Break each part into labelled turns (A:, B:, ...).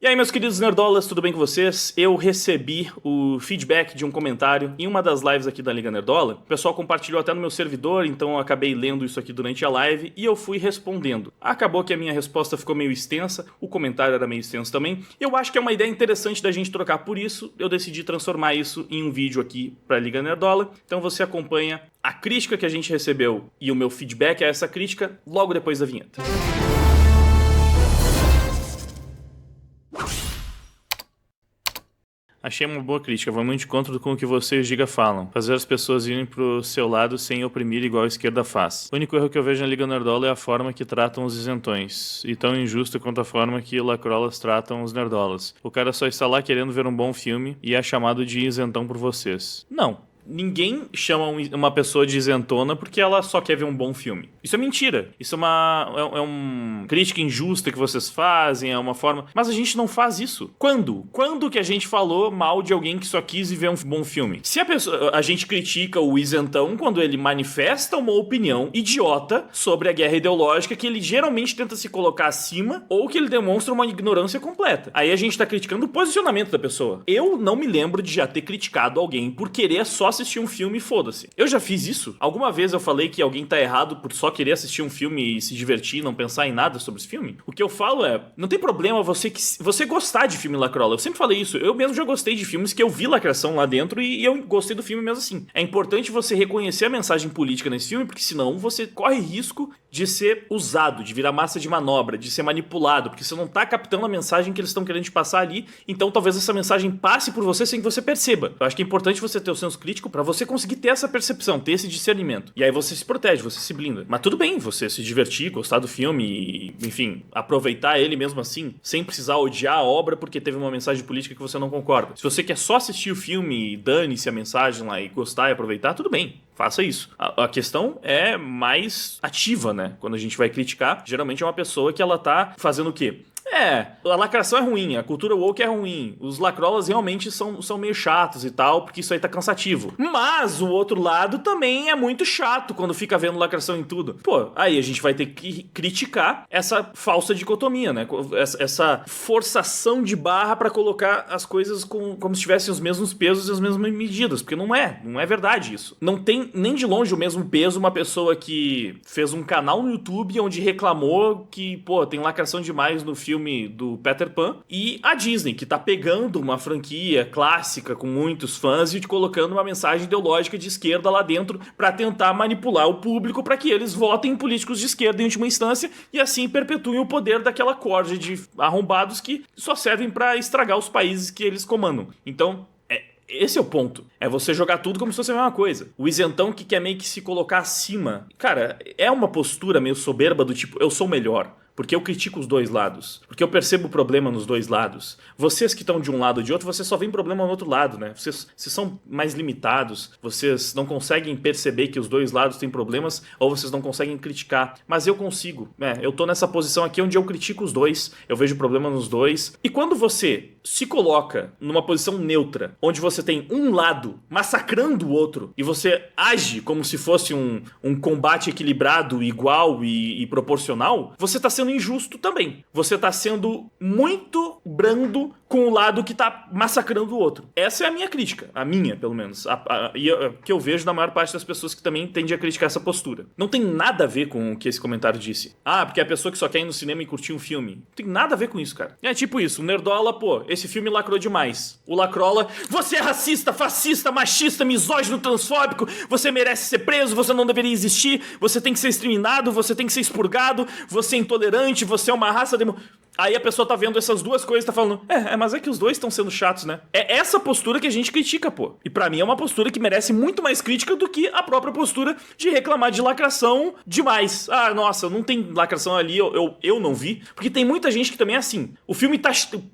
A: E aí, meus queridos nerdolas, tudo bem com vocês? Eu recebi o feedback de um comentário em uma das lives aqui da Liga Nerdola. O pessoal compartilhou até no meu servidor, então eu acabei lendo isso aqui durante a live e eu fui respondendo. Acabou que a minha resposta ficou meio extensa, o comentário era meio extenso também. Eu acho que é uma ideia interessante da gente trocar, por isso eu decidi transformar isso em um vídeo aqui para a Liga Nerdola. Então você acompanha a crítica que a gente recebeu e o meu feedback a essa crítica logo depois da vinheta. Achei uma boa crítica, vai muito de encontro com o que você e o Giga falam. Fazer as pessoas irem pro seu lado sem oprimir igual a esquerda faz. O único erro que eu vejo na Liga Nerdola é a forma que tratam os isentões. E tão injusto quanto a forma que lacrolas tratam os nerdolas. O cara só está lá querendo ver um bom filme e é chamado de isentão por vocês. Não. Ninguém chama uma pessoa de isentona porque ela só quer ver um bom filme. Isso é mentira. Isso é uma crítica injusta que vocês fazem, é uma forma... Mas a gente não faz isso. Quando? Quando que a gente falou mal de alguém que só quis ver um bom filme? Se a gente critica o isentão quando ele manifesta uma opinião idiota sobre a guerra ideológica que ele geralmente tenta se colocar acima ou que ele demonstra uma ignorância completa. Aí a gente tá criticando o posicionamento da pessoa. Eu não me lembro de já ter criticado alguém por querer só assistir um filme e foda-se. Eu já fiz isso? Alguma vez eu falei que alguém tá errado por só querer assistir um filme e se divertir e não pensar em nada sobre esse filme? O que eu falo é, não tem problema você gostar de filme lacrola. Eu sempre falei isso. Eu mesmo já gostei de filmes que eu vi lacração lá dentro e eu gostei do filme mesmo assim. É importante você reconhecer a mensagem política nesse filme, porque senão você corre risco de ser usado, de virar massa de manobra, de ser manipulado, porque você não tá captando a mensagem que eles estão querendo te passar ali, então talvez essa mensagem passe por você sem que você perceba. Eu acho que é importante você ter o senso crítico pra você conseguir ter essa percepção, ter esse discernimento. E aí você se protege, você se blinda. Mas tudo bem você se divertir, gostar do filme e, enfim, aproveitar ele mesmo assim, sem precisar odiar a obra porque teve uma mensagem política que você não concorda. Se você quer só assistir o filme e dane-se a mensagem lá e gostar e aproveitar, tudo bem. Faça isso. A questão é mais ativa, né? Quando a gente vai criticar, geralmente é uma pessoa que ela tá fazendo o quê? A lacração é ruim, a cultura woke é ruim, os lacrolas realmente são meio chatos e tal, porque isso aí tá cansativo. Mas o outro lado também é muito chato quando fica vendo lacração em tudo. Pô, aí a gente vai ter que criticar essa falsa dicotomia, né? Essa forçação de barra pra colocar as coisas como se tivessem os mesmos pesos e as mesmas medidas, porque não é verdade isso. Não tem nem de longe o mesmo peso uma pessoa que fez um canal no YouTube onde reclamou que, pô, tem lacração demais no filme do Peter Pan, e a Disney, que tá pegando uma franquia clássica com muitos fãs e colocando uma mensagem ideológica de esquerda lá dentro pra tentar manipular o público pra que eles votem em políticos de esquerda em última instância e assim perpetuem o poder daquela corja de arrombados que só servem pra estragar os países que eles comandam. Então, esse é o ponto. É você jogar tudo como se fosse a mesma coisa. O isentão que quer meio que se colocar acima. Cara, é uma postura meio soberba do tipo, eu sou melhor. Porque eu critico os dois lados. Porque eu percebo o problema nos dois lados. Vocês que estão de um lado ou de outro, vocês só veem problema no outro lado, né? Vocês são mais limitados. Vocês não conseguem perceber que os dois lados têm problemas. Ou vocês não conseguem criticar. Mas eu consigo. Eu tô nessa posição aqui onde eu critico os dois. Eu vejo problema nos dois. E quando você se coloca numa posição neutra, onde você tem um lado massacrando o outro, e você age como se fosse um combate equilibrado, igual e proporcional, você tá sendo injusto também. Você tá sendo muito brando com o lado que tá massacrando o outro. Essa é a minha crítica. A minha, pelo menos. Que eu vejo na maior parte das pessoas que também tende a criticar essa postura. Não tem nada a ver com o que esse comentário disse. Porque é a pessoa que só quer ir no cinema e curtir um filme. Não tem nada a ver com isso, cara. É tipo isso. O Nerdola, pô, esse filme lacrou demais. O Lacrola, você é racista, fascista, machista, misógino, transfóbico, você merece ser preso, você não deveria existir, você tem que ser exterminado, você tem que ser expurgado, você é intolerante, você é uma raça... Aí a pessoa tá vendo essas duas coisas e tá falando, mas é que os dois estão sendo chatos, né? É essa postura que a gente critica, pô. E pra mim é uma postura que merece muito mais crítica do que a própria postura de reclamar de lacração demais. Nossa, não tem lacração ali, eu não vi. Porque tem muita gente que também é assim. O filme tá...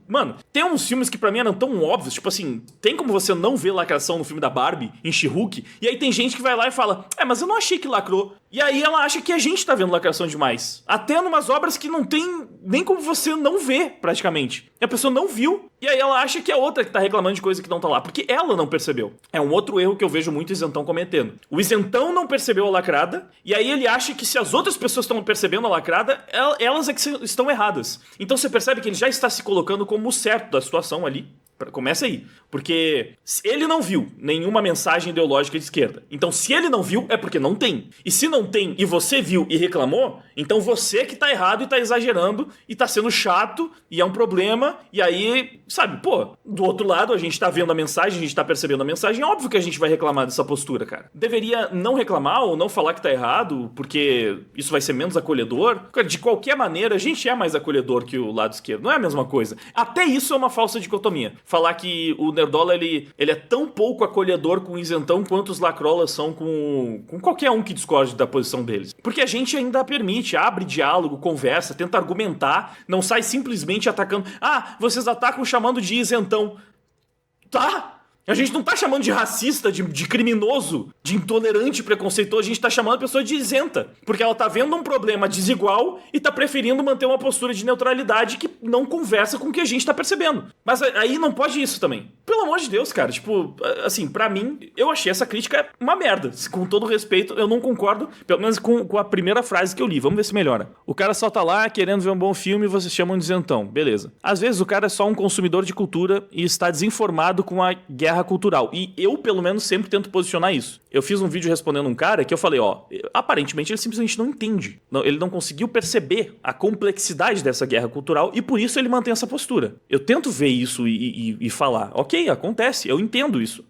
A: Mano, tem uns filmes que pra mim eram tão óbvios, tipo assim, tem como você não ver lacração no filme da Barbie, em She-Hulk? E aí tem gente que vai lá e fala, mas eu não achei que lacrou. E aí ela acha que a gente tá vendo lacração demais. Até numas obras que não tem nem como você não vê, praticamente. E a pessoa não viu, e aí ela acha que é outra que tá reclamando de coisa que não tá lá, porque ela não percebeu. É um outro erro que eu vejo muito isentão cometendo. O isentão não percebeu a lacrada, e aí ele acha que se as outras pessoas estão percebendo a lacrada, elas é que estão erradas. Então você percebe que ele já está se colocando como o certo da situação ali. Começa aí. Porque ele não viu nenhuma mensagem ideológica de esquerda. Então, se ele não viu, é porque não tem. E se não tem e você viu e reclamou, então você que tá errado e tá exagerando e tá sendo chato e é um problema. E aí, sabe, pô, do outro lado a gente tá vendo a mensagem, a gente tá percebendo a mensagem. É óbvio que a gente vai reclamar dessa postura, cara. Deveria não reclamar ou não falar que tá errado, porque isso vai ser menos acolhedor. De qualquer maneira, a gente é mais acolhedor que o lado esquerdo. Não é a mesma coisa. Até isso é uma falsa dicotomia. Falar que o Nerdola, ele é tão pouco acolhedor com o isentão quanto os lacrolas são com qualquer um que discorde da posição deles. Porque a gente ainda permite, abre diálogo, conversa, tenta argumentar, não sai simplesmente atacando. Ah, vocês atacam chamando de isentão. Tá? A gente não tá chamando de racista, de criminoso, de intolerante, preconceituoso. A gente tá chamando a pessoa de isenta. Porque ela tá vendo um problema desigual e tá preferindo manter uma postura de neutralidade que não conversa com o que a gente tá percebendo. Mas aí não pode isso também. Pelo amor de Deus, cara. Tipo, assim, pra mim, eu achei essa crítica uma merda. Com todo respeito, eu não concordo, pelo menos com a primeira frase que eu li. Vamos ver se melhora. O cara só tá lá querendo ver um bom filme e vocês chamam de isentão. Beleza. Às vezes o cara é só um consumidor de cultura e está desinformado com a guerra cultural. E eu, pelo menos, sempre tento posicionar isso. Eu fiz um vídeo respondendo um cara que eu falei, aparentemente ele simplesmente não entende. Ele não conseguiu perceber a complexidade dessa guerra cultural e por isso ele mantém essa postura. Eu tento ver isso e falar, ok, acontece, eu entendo isso.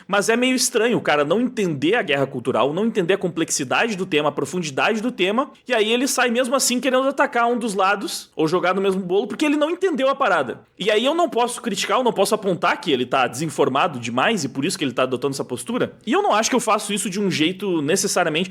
A: Mas é meio estranho o cara não entender a guerra cultural, não entender a complexidade do tema, a profundidade do tema, e aí ele sai mesmo assim querendo atacar um dos lados, ou jogar no mesmo bolo, porque ele não entendeu a parada. E aí eu não posso criticar, eu não posso apontar que ele tá desinformado demais e por isso que ele tá adotando essa postura. E eu não acho que eu faço isso de um jeito necessariamente...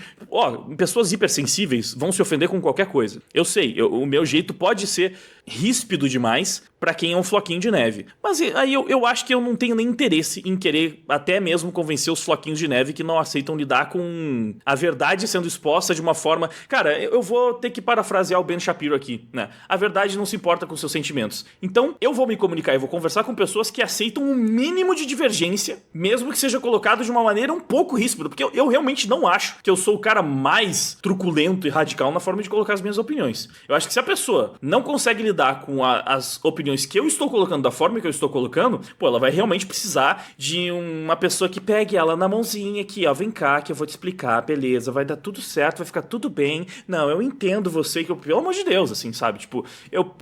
A: pessoas hipersensíveis vão se ofender com qualquer coisa. Eu sei, o meu jeito pode ser ríspido demais pra quem é um floquinho de neve. Mas aí eu acho que eu não tenho nem interesse em querer até mesmo convencer os floquinhos de neve que não aceitam lidar com a verdade sendo exposta de uma forma... Cara, eu vou ter que parafrasear o Ben Shapiro aqui, né? A verdade não se importa com seus sentimentos. Então, eu vou me comunicar e vou conversar com pessoas que aceitam um mínimo de divergência, mesmo que seja colocado de uma maneira um pouco ríspida, porque eu realmente não acho que eu sou o cara mais truculento e radical na forma de colocar as minhas opiniões. Eu acho que se a pessoa não consegue lidar com as opiniões que eu estou colocando da forma que eu estou colocando, ela vai realmente precisar de uma pessoa que pegue ela na mãozinha aqui, vem cá que eu vou te explicar, beleza, vai dar tudo certo, vai ficar tudo bem, não, eu entendo você, pelo amor de Deus, assim, sabe, tipo,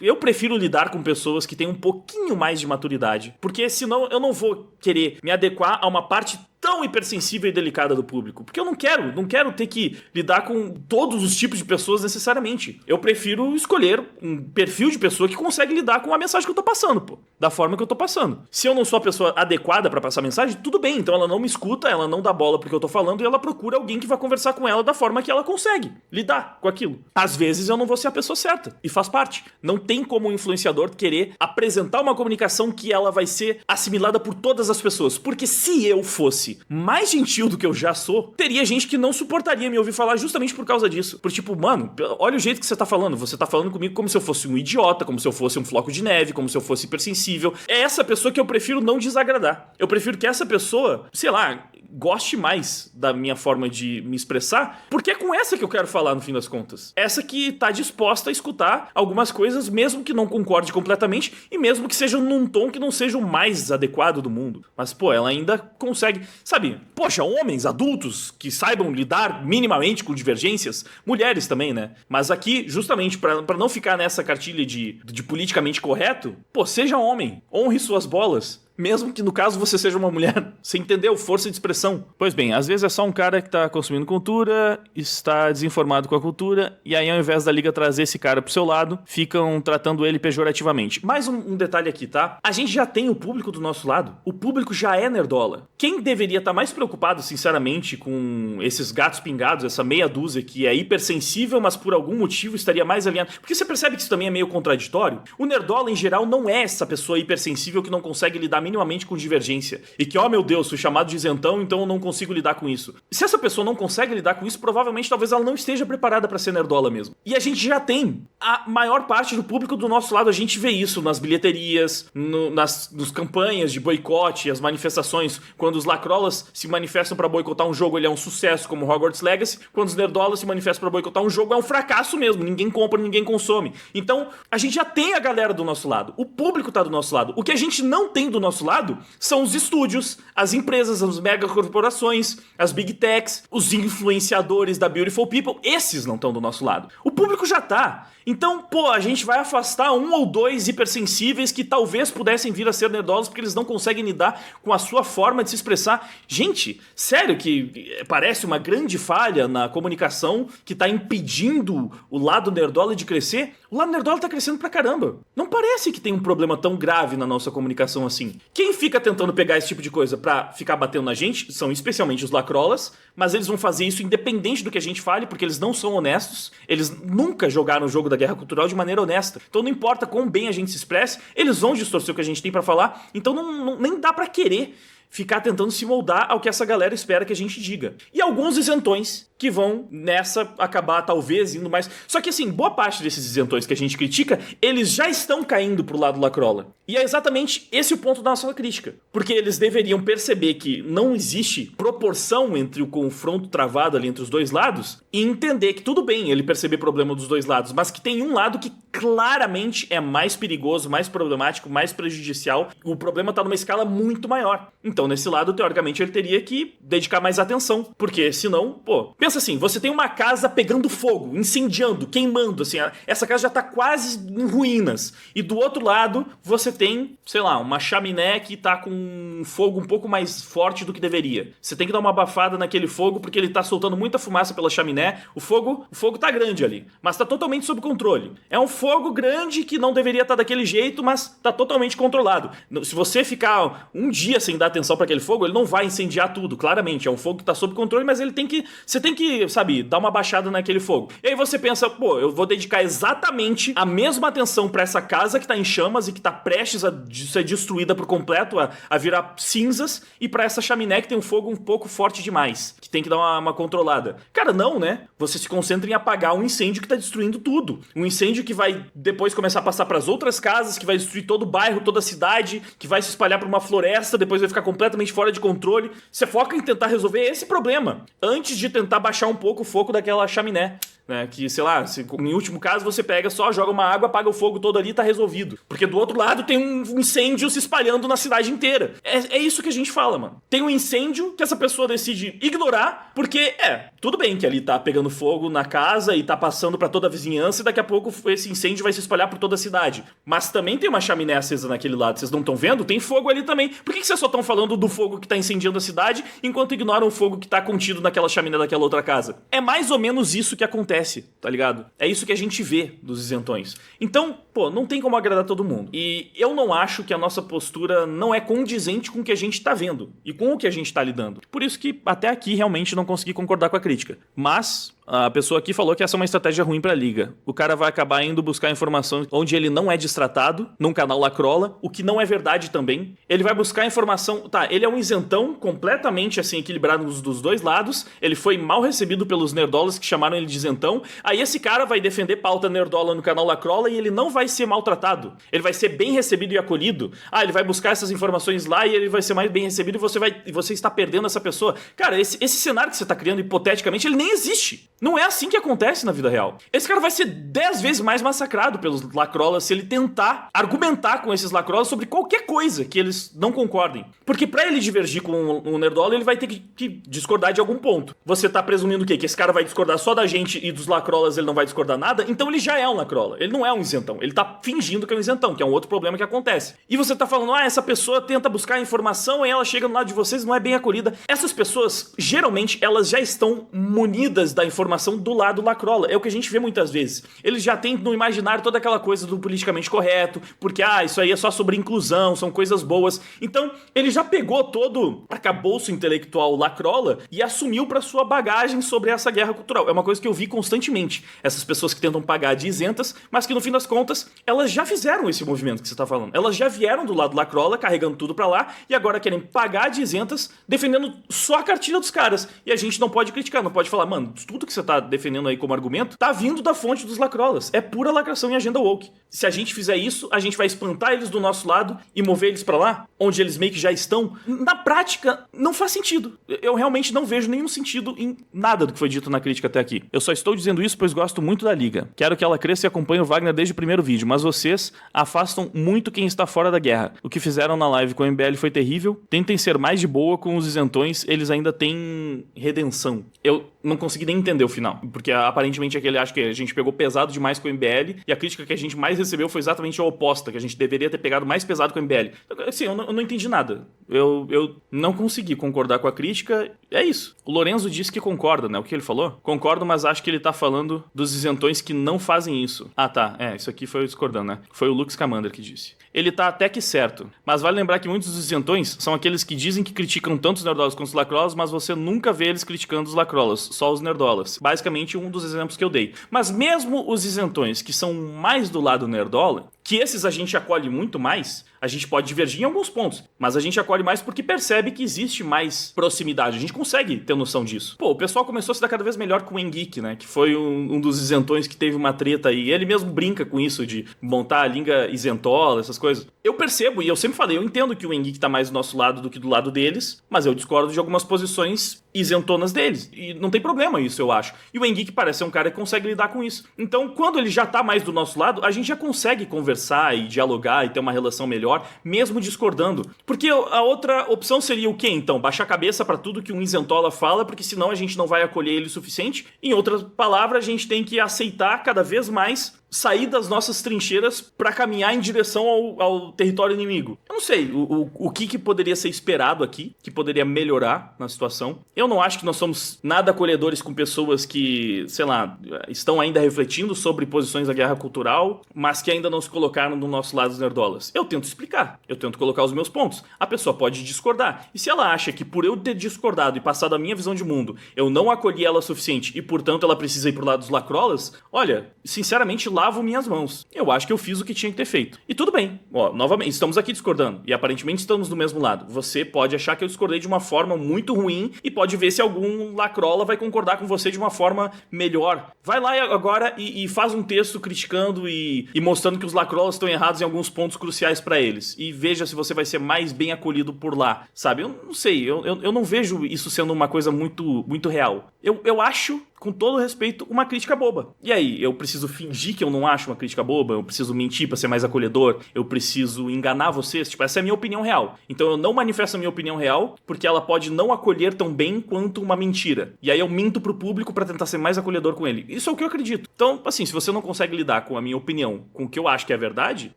A: eu prefiro lidar com pessoas que têm um pouquinho mais de maturidade, porque senão eu não vou querer me adequar a uma parte tão hipersensível e delicada do público. Porque eu não quero ter que lidar com todos os tipos de pessoas necessariamente. Eu prefiro escolher um perfil de pessoa que consegue lidar com a mensagem que eu tô passando, da forma que eu tô passando. Se eu não sou a pessoa adequada pra passar a mensagem, tudo bem, então ela não me escuta, ela não dá bola pro que eu tô falando e ela procura alguém que vai conversar com ela da forma que ela consegue lidar com aquilo. Às vezes eu não vou ser a pessoa certa, e faz parte. Não tem como um influenciador querer apresentar uma comunicação que ela vai ser assimilada por todas as pessoas, porque se eu fosse mais gentil do que eu já sou, teria gente que não suportaria me ouvir falar justamente por causa disso. Por tipo, mano, olha o jeito que você tá falando comigo como se eu fosse um idiota, como se eu fosse um floco de neve, como se eu fosse hipersensível. É essa pessoa que eu prefiro não desagradar. Eu prefiro que essa pessoa, sei lá, goste mais da minha forma de me expressar, porque é com essa que eu quero falar no fim das contas. Essa que tá disposta a escutar algumas coisas, mesmo que não concorde completamente, e mesmo que seja num tom que não seja o mais adequado do mundo. Mas, ela ainda consegue, sabe? Poxa, homens, adultos, que saibam lidar minimamente com divergências, mulheres também, né? Mas aqui, justamente, pra não ficar nessa cartilha de politicamente correto, seja homem, honre suas bolas. Mesmo que, no caso, você seja uma mulher. Você entendeu? Força de expressão. Pois bem, às vezes é só um cara que tá consumindo cultura, está desinformado com a cultura, e aí ao invés da liga trazer esse cara pro seu lado, ficam tratando ele pejorativamente. Mais um detalhe aqui, tá? A gente já tem o público do nosso lado. O público já é nerdola. Quem deveria estar mais preocupado, sinceramente, com esses gatos pingados, essa meia dúzia que é hipersensível, mas por algum motivo estaria mais alinhado... Porque você percebe que isso também é meio contraditório? O nerdola, em geral, não é essa pessoa hipersensível que não consegue lidar minimamente com divergência. E que, meu Deus, fui chamado de isentão, então eu não consigo lidar com isso. Se essa pessoa não consegue lidar com isso, provavelmente talvez ela não esteja preparada pra ser nerdola mesmo. E a gente já tem a maior parte do público do nosso lado, a gente vê isso nas bilheterias, nas campanhas de boicote, as manifestações. Quando os lacrolas se manifestam pra boicotar um jogo, ele é um sucesso, como Hogwarts Legacy. Quando os nerdolas se manifestam pra boicotar um jogo, é um fracasso mesmo. Ninguém compra, ninguém consome. Então, a gente já tem a galera do nosso lado. O público tá do nosso lado. O que a gente não tem do nosso lado são os estúdios, as empresas, as megacorporações, as big techs, os influenciadores da Beautiful People. Esses não estão do nosso lado. O público já tá. Então, a gente vai afastar um ou dois hipersensíveis que talvez pudessem vir a ser nerdolas porque eles não conseguem lidar com a sua forma de se expressar. Gente, sério que parece uma grande falha na comunicação que tá impedindo o lado nerdola de crescer? O lado nerdola tá crescendo pra caramba. Não parece que tem um problema tão grave na nossa comunicação assim. Quem fica tentando pegar esse tipo de coisa pra ficar batendo na gente são especialmente os lacrolas, mas eles vão fazer isso independente do que a gente fale, porque eles não são honestos. Eles nunca jogaram o jogo da guerra cultural de maneira honesta. Então não importa quão bem a gente se expresse, eles vão distorcer o que a gente tem pra falar. Então nem dá pra querer ficar tentando se moldar ao que essa galera espera que a gente diga. E alguns isentões que vão nessa acabar talvez indo mais... Só que assim, boa parte desses isentões que a gente critica, eles já estão caindo pro lado lacrola. E é exatamente esse o ponto da nossa crítica. Porque eles deveriam perceber que não existe proporção entre o confronto travado ali entre os dois lados e entender que tudo bem ele perceber problema dos dois lados, mas que tem um lado que claramente é mais perigoso, mais problemático, mais prejudicial. O problema tá numa escala muito maior. Então, nesse lado, teoricamente, ele teria que dedicar mais atenção. Porque, senão, pensa assim, você tem uma casa pegando fogo, incendiando, queimando, assim, essa casa já tá quase em ruínas. E do outro lado, você tem, sei lá, uma chaminé que tá com um fogo um pouco mais forte do que deveria. Você tem que dar uma abafada naquele fogo, porque ele tá soltando muita fumaça pela chaminé. O fogo tá grande ali, mas tá totalmente sob controle. É um fogo grande que não deveria estar daquele jeito, mas tá totalmente controlado. Se você ficar um dia sem dar atenção para aquele fogo, ele não vai incendiar tudo, claramente. É um fogo que tá sob controle, mas você tem que, sabe, dar uma baixada naquele fogo. E aí você pensa, eu vou dedicar exatamente a mesma atenção para essa casa que tá em chamas e que tá prestes a ser destruída por completo, a virar cinzas, e para essa chaminé que tem um fogo um pouco forte demais, que tem que dar uma controlada. Cara, não, né? Você se concentra em apagar um incêndio que tá destruindo tudo. Um incêndio que vai depois começar a passar para as outras casas, que vai destruir todo o bairro, toda a cidade, que vai se espalhar para uma floresta, depois vai ficar completamente fora de controle. Você foca em tentar resolver esse problema antes de tentar baixar um pouco o fogo daquela chaminé. Né, que, sei lá, em último caso você pega só, joga uma água, apaga o fogo todo ali e tá resolvido. Porque do outro lado tem um incêndio se espalhando na cidade inteira. É isso que a gente fala, mano. Tem um incêndio que essa pessoa decide ignorar, porque, tudo bem que ali tá pegando fogo na casa e tá passando pra toda a vizinhança e daqui a pouco esse incêndio vai se espalhar por toda a cidade. Mas também tem uma chaminé acesa naquele lado, vocês não estão vendo? Tem fogo ali também. Por que vocês só estão falando do fogo que tá incendiando a cidade enquanto ignoram o fogo que tá contido naquela chaminé daquela outra casa? É mais ou menos isso que acontece, tá ligado? É isso que a gente vê dos isentões. Então, não tem como agradar todo mundo. E eu não acho que a nossa postura não é condizente com o que a gente tá vendo e com o que a gente tá lidando. Por isso que até aqui realmente não consegui concordar com a crítica. Mas a pessoa aqui falou que essa é uma estratégia ruim pra liga. O cara vai acabar indo buscar informação onde ele não é destratado, num canal lacrola, o que não é verdade também. Ele vai buscar informação... ele é um isentão completamente assim equilibrado dos dois lados. Ele foi mal recebido pelos nerdolas que chamaram ele de isentão. Aí esse cara vai defender pauta nerdola no canal lacrola e ele não vai ser maltratado. Ele vai ser bem recebido e acolhido. Ele vai buscar essas informações lá e ele vai ser mais bem recebido e você está perdendo essa pessoa. Cara, esse cenário que você está criando hipoteticamente, ele nem existe. Não é assim que acontece na vida real. Esse cara vai ser 10 vezes mais massacrado pelos lacrolas se ele tentar argumentar com esses lacrolas sobre qualquer coisa que eles não concordem. Porque pra ele divergir com o nerdola, ele vai ter que discordar de algum ponto. Você tá presumindo o quê? Que esse cara vai discordar só da gente e dos lacrolas ele não vai discordar nada? Então ele já é um lacrola. Ele não é um isentão. Ele tá fingindo que é um isentão, que é um outro problema que acontece. E você tá falando, essa pessoa tenta buscar informação e ela chega no lado de vocês e não é bem acolhida. Essas pessoas, geralmente, elas já estão munidas da informação
B: informação do lado lacrola. É o que a gente vê muitas vezes. Eles já têm no imaginário toda aquela coisa do politicamente correto, porque, isso aí é só sobre inclusão, são coisas boas. Então, ele já pegou todo arcabouço intelectual lacrola e assumiu pra sua bagagem sobre essa guerra cultural. É uma coisa que eu vi constantemente. Essas pessoas que tentam pagar de isentas, mas que no fim das contas, elas já fizeram esse movimento que você tá falando. Elas já vieram do lado lacrola, carregando tudo pra lá, e agora querem pagar de isentas, defendendo só a cartilha dos caras. E a gente não pode criticar, não pode falar, mano, tudo que você tá defendendo aí como argumento, tá vindo da fonte dos lacrolas. É pura lacração e agenda woke. Se a gente fizer isso, a gente vai espantar eles do nosso lado e mover eles pra lá, onde eles meio que já estão. Na prática, não faz sentido. Eu realmente não vejo nenhum sentido em nada do que foi dito na crítica até aqui. Eu só estou dizendo isso pois gosto muito da liga. Quero que ela cresça e acompanhe o Wagner desde o primeiro vídeo, mas vocês afastam muito quem está fora da guerra. O que fizeram na live com o MBL foi terrível. Tentem ser mais de boa com os isentões, eles ainda têm redenção. Eu não consegui nem entender o final, porque aparentemente aquele acho que a gente pegou pesado demais com o MBL, e a crítica que a gente mais recebeu foi exatamente a oposta, que a gente deveria ter pegado mais pesado com o MBL. Assim, eu não entendi nada. Eu não consegui concordar com a crítica. É isso. O Lorenzo disse que concorda, né? O que ele falou? Concordo, mas acho que ele tá falando dos isentões que não fazem isso. Ah, tá. Isso aqui foi eu discordando, né? Foi o Lux Commander que disse. Ele tá até que certo. Mas vale lembrar que muitos dos isentões são aqueles que dizem que criticam tanto os nerdolas quanto os lacrolas, mas você nunca vê eles criticando os lacrolas, só os nerdolas. Basicamente um dos exemplos que eu dei. Mas mesmo os isentões que são mais do lado nerdola, que esses a gente acolhe muito mais, a gente pode divergir em alguns pontos, mas a gente acolhe mais porque percebe que existe mais proximidade. A gente consegue ter noção disso. Pô, o pessoal começou a se dar cada vez melhor com o Engeek, né? Que foi um dos isentões que teve uma treta aí. Ele mesmo brinca com isso de montar a língua isentola, essas coisas. Eu percebo, e eu sempre falei, eu entendo que o Engeek tá mais do nosso lado do que do lado deles, mas eu discordo de algumas posições isentonas deles. E não tem problema isso, eu acho. E o Engeek parece ser um cara que consegue lidar com isso. Então, quando ele já tá mais do nosso lado, a gente já consegue conversar e dialogar e ter uma relação melhor, mesmo discordando. Porque a outra opção seria o quê, então? Baixar a cabeça pra tudo que um isentola fala, porque senão a gente não vai acolher ele o suficiente. Em outras palavras, a gente tem que aceitar cada vez mais sair das nossas trincheiras pra caminhar em direção ao território inimigo. Eu não sei o que poderia ser esperado aqui, que poderia melhorar na situação. Eu não acho que nós somos nada acolhedores com pessoas que, sei lá, estão ainda refletindo sobre posições da guerra cultural, mas que ainda não se colocaram do nosso lado dos nerdolas. Eu tento explicar, eu tento colocar os meus pontos. A pessoa pode discordar. E se ela acha que por eu ter discordado e passado a minha visão de mundo, eu não acolhi ela o suficiente e, portanto, ela precisa ir pro lado dos lacrolas, olha, sinceramente, lavo minhas mãos. Eu acho que eu fiz o que tinha que ter feito. E tudo bem. Novamente, estamos aqui discordando. E aparentemente estamos do mesmo lado. Você pode achar que eu discordei de uma forma muito ruim e pode ver se algum lacrola vai concordar com você de uma forma melhor. Vai lá agora e faz um texto criticando e mostrando que os lacrolas estão errados em alguns pontos cruciais pra eles. E veja se você vai ser mais bem acolhido por lá. Sabe? Eu não sei. Eu não vejo isso sendo uma coisa muito, muito real. Eu acho, com todo respeito, uma crítica boba. E aí, eu preciso fingir que eu não acho uma crítica boba? Eu preciso mentir pra ser mais acolhedor? Eu preciso enganar vocês? Tipo, essa é a minha opinião real. Então eu não manifesto a minha opinião real, porque ela pode não acolher tão bem quanto uma mentira. E aí eu minto pro público pra tentar ser mais acolhedor com ele. Isso é o que eu acredito. Então, assim, se você não consegue lidar com a minha opinião, com o que eu acho que é a verdade,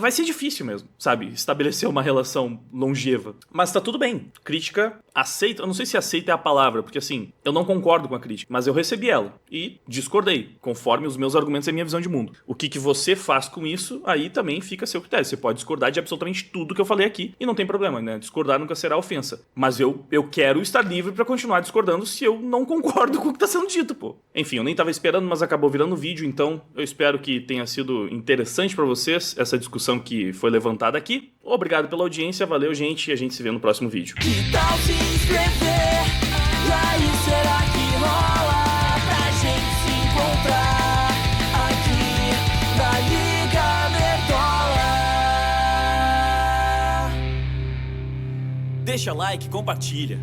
B: vai ser difícil mesmo, sabe? Estabelecer uma relação longeva. Mas tá tudo bem. Crítica aceita. Eu não sei se aceita é a palavra, porque assim, eu não concordo com a crítica, mas eu recebi ela e discordei, conforme os meus argumentos e a minha visão de mundo. O que você faz com isso, aí também fica a seu critério. Você pode discordar de absolutamente tudo que eu falei aqui e não tem problema, né? Discordar nunca será ofensa. Mas eu quero estar livre pra continuar discordando se eu não concordo com o que tá sendo dito, pô. Enfim, eu nem tava esperando, mas acabou virando vídeo, então eu espero que tenha sido interessante pra vocês essa discussão que foi levantada aqui. Obrigado pela audiência, valeu, gente, e a gente se vê no próximo vídeo.
C: Que tal se inscrever? E aí, será que rola pra gente se encontrar aqui na Liga Nerdola?
B: Deixa like, compartilha.